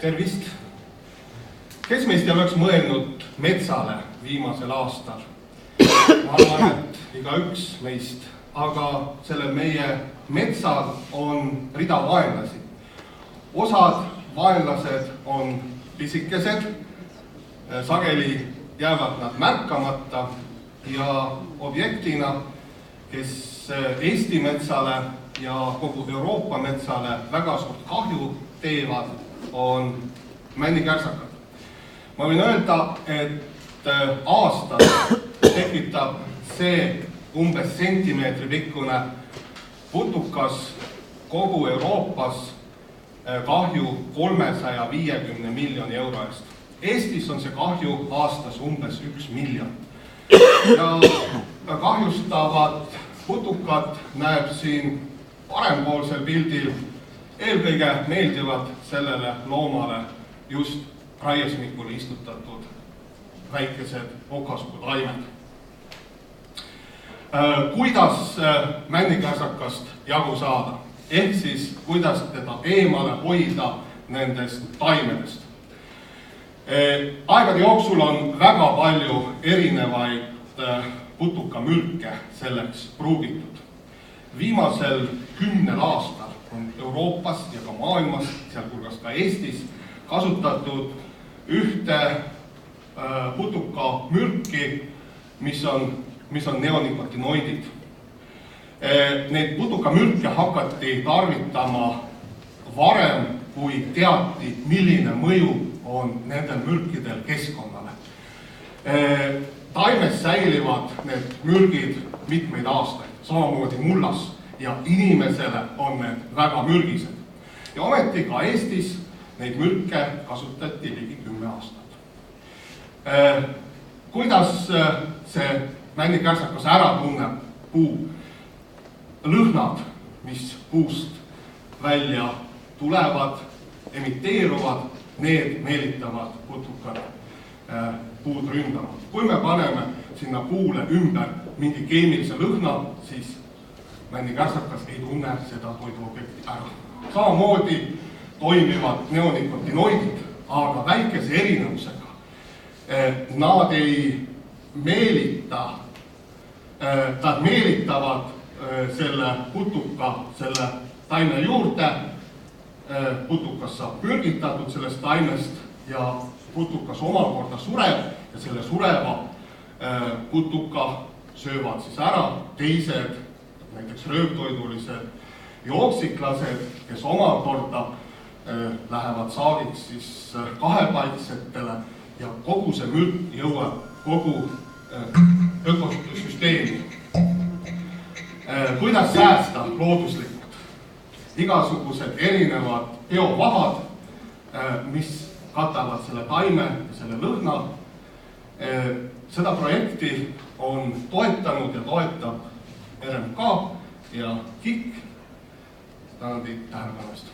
Tervist! Kes meist ei oleks mõelnud metsale viimasel aastal? Ma arvan, et igaüks meist, aga sellel meie metsal on rida vaenlasi. Osad vaenlased on pisikesed, sageli jäävad nad märkamata ja objektina, kes Eesti metsale ja kogu Euroopa metsale väga suurt kahju teevad, on männikärsakad. Ma võin öelda, et aastas tekitab see umbes sentimeetri pikkune putukas kogu Euroopas kahju 350 miljoni euro eest. Eestis on see kahju aastas umbes 1 miljon. Ja kahjustavad putukad näeb siin parempoolsel pildil. Eelkõige meeldivad sellele loomale just raiesmikule istutatud väikesed okaspuutaimed. Kuidas männikärsakast jagu saada? Ehk siis, kuidas teda eemale hoida nendest taimedest? Aegade jooksul on väga palju erinevaid putukamürke selleks pruugitud. Viimasel 10 aastal on Euroopas ja ka maailmas, sealhulgas ka Eestis, kasutatud ühte putukamürki, mis on neonikotinoidid. Neid putukamürke hakati tarvitama varem, kui teati, milline mõju on nendel mürkidel keskkonnale. Taimes säilivad need mürgid mitmeid aastaid, samamoodi mullas, ja inimesele on need väga mürgised. Ja ometi ka Eestis neid mürke kasutati ligi 10 aastat. Kuidas see männikärsakas ära tunneb puu? Lõhnad, mis puust välja tulevad, emiteeruvad, need meelitavad putukad puud ründama. Kui me paneme sinna puule ümber mingi keemilise lõhna, siis männikärsakas ei tunne seda toiduobjekti ära. Samamoodi toimivad neonikotinoidid, aga väikese erinevusega. Nad ei meelita, nad meelitavad selle putuka selle taime juurde, putukas saab pürgitatud sellest taimest ja putukas omakorda sureb ja selle sureva putuka söövad siis ära teised, näiteks röövtoidulised jooksiklased, kes omakorda lähevad saagiks siis kahepaiksetele ja kogu see mürk jõuab kogu ökosüsteemi. Kuidas säästa looduslikult? Igasugused erinevad biovahad, mis katavad selle taime ja selle lõhna. Seda projekti on toetanud ja toetab RMK ja KIK. Tänan teid tähelepanu eest.